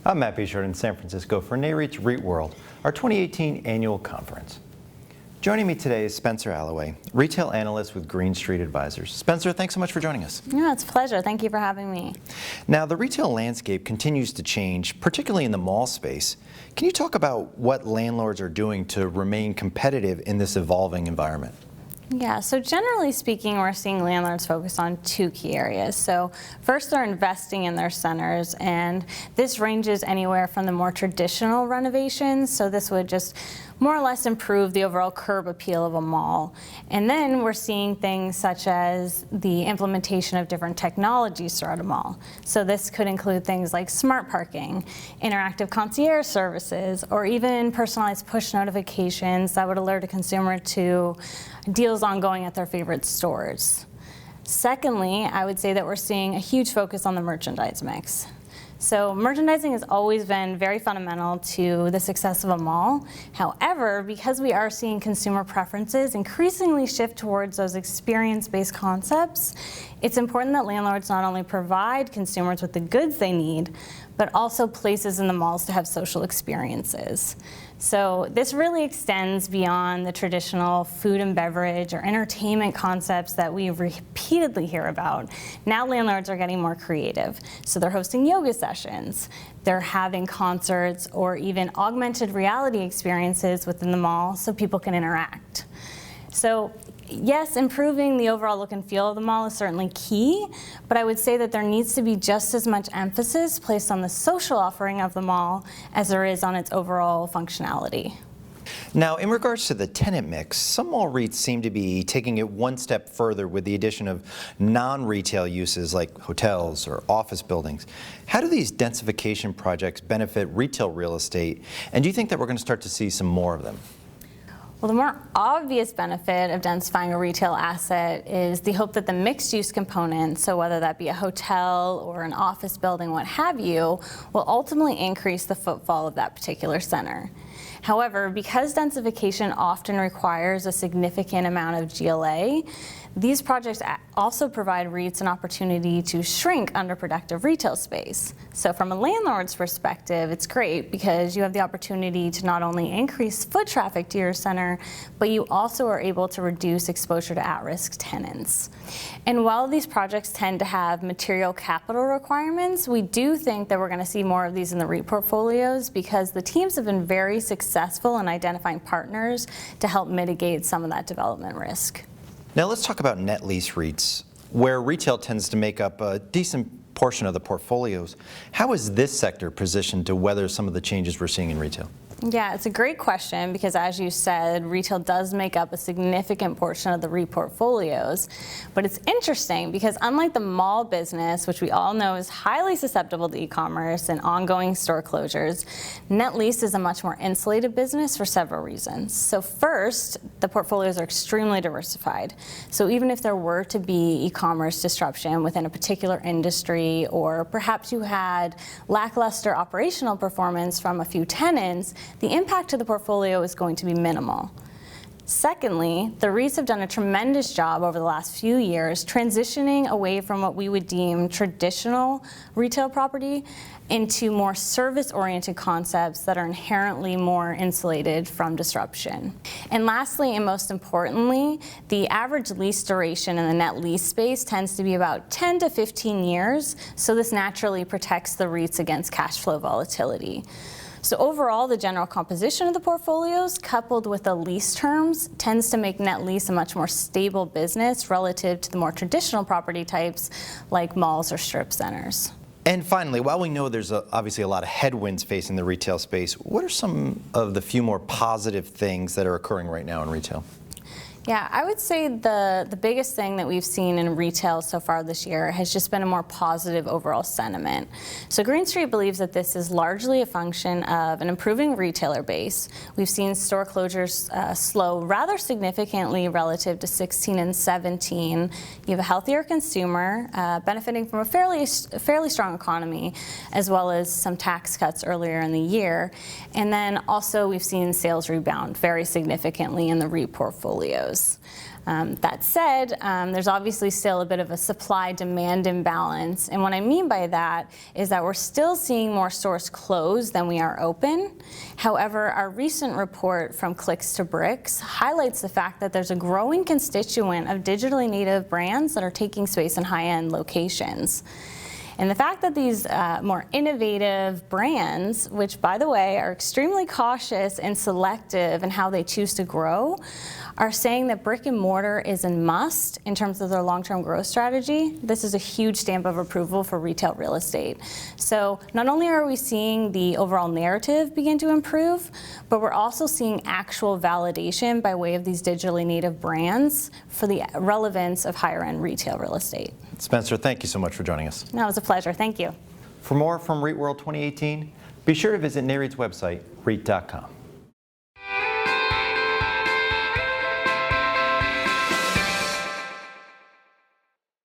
I'm Matt Bishard in San Francisco for Nareit's REITworld, our 2018 annual conference. Joining me today is Spenser Allaway, retail analyst with Green Street Advisors. Spenser, thanks so much for joining us. Yeah, it's a pleasure. Thank you for having me. Now, the retail landscape continues to change, particularly in the mall space. Can you talk about what landlords are doing to remain competitive in this evolving environment? Yeah, so generally speaking, we're seeing landlords focus on two key areas. So first, they're investing in their centers, and this ranges anywhere from the more traditional renovations. So this would just more or less improve the overall curb appeal of a mall. And then we're seeing things such as the implementation of different technologies throughout a mall. So this could include things like smart parking, interactive concierge services, or even personalized push notifications that would alert a consumer to deals ongoing at their favorite stores. Secondly, I would say that we're seeing a huge focus on the merchandise mix. So merchandising has always been very fundamental to the success of a mall. However, because we are seeing consumer preferences increasingly shift towards those experience-based concepts, it's important that landlords not only provide consumers with the goods they need, but also places in the malls to have social experiences. So this really extends beyond the traditional food and beverage or entertainment concepts that we repeatedly hear about. Now landlords are getting more creative. So they're hosting yoga sessions, they're having concerts, or even augmented reality experiences within the mall so people can interact. So yes, improving the overall look and feel of the mall is certainly key, but I would say that there needs to be just as much emphasis placed on the social offering of the mall as there is on its overall functionality. Now, in regards to the tenant mix, some mall REITs seem to be taking it one step further with the addition of non-retail uses like hotels or office buildings. How do these densification projects benefit retail real estate, and do you think that we're going to start to see some more of them? Well, the more obvious benefit of densifying a retail asset is the hope that the mixed-use component, so whether that be a hotel or an office building, what have you, will ultimately increase the footfall of that particular center. However, because densification often requires a significant amount of GLA, these projects also provide REITs an opportunity to shrink underproductive retail space. So from a landlord's perspective, it's great because you have the opportunity to not only increase foot traffic to your center, but you also are able to reduce exposure to at-risk tenants. And while these projects tend to have material capital requirements, we do think that we're going to see more of these in the REIT portfolios because the teams have been very successful in identifying partners to help mitigate some of that development risk. Now let's talk about net lease REITs, where retail tends to make up a decent portion of the portfolios. How is this sector positioned to weather some of the changes we're seeing in retail? Yeah, it's a great question because, as you said, retail does make up a significant portion of the REIT portfolios. But it's interesting because unlike the mall business, which we all know is highly susceptible to e-commerce and ongoing store closures, net lease is a much more insulated business for several reasons. So first, the portfolios are extremely diversified. So even if there were to be e-commerce disruption within a particular industry, or perhaps you had lackluster operational performance from a few tenants, the impact to the portfolio is going to be minimal. Secondly, the REITs have done a tremendous job over the last few years transitioning away from what we would deem traditional retail property into more service-oriented concepts that are inherently more insulated from disruption. And lastly, and most importantly, the average lease duration in the net lease space tends to be about 10 to 15 years, so this naturally protects the REITs against cash flow volatility. So overall, the general composition of the portfolios, coupled with the lease terms, tends to make net lease a much more stable business relative to the more traditional property types like malls or strip centers. And finally, while we know there's obviously a lot of headwinds facing the retail space, what are some of the few more positive things that are occurring right now in retail? Yeah, I would say the biggest thing that we've seen in retail so far this year has just been a more positive overall sentiment. So Green Street believes that this is largely a function of an improving retailer base. We've seen store closures slow rather significantly relative to 16 and 17. You have a healthier consumer benefiting from a fairly strong economy, as well as some tax cuts earlier in the year. And then also we've seen sales rebound very significantly in the REIT portfolios. That said, there's obviously still a bit of a supply-demand imbalance. And what I mean by that is that we're still seeing more stores close than we are open. However, our recent report from Clicks to Bricks highlights the fact that there's a growing constituent of digitally native brands that are taking space in high-end locations. And the fact that these more innovative brands, which by the way are extremely cautious and selective in how they choose to grow, are saying that brick and mortar is a must in terms of their long-term growth strategy, this is a huge stamp of approval for retail real estate. So not only are we seeing the overall narrative begin to improve, but we're also seeing actual validation by way of these digitally native brands for the relevance of higher-end retail real estate. Spenser, thank you so much for joining us. No, it was a pleasure. Thank you. For more from REITworld 2018, be sure to visit Nareit's website, REIT.com.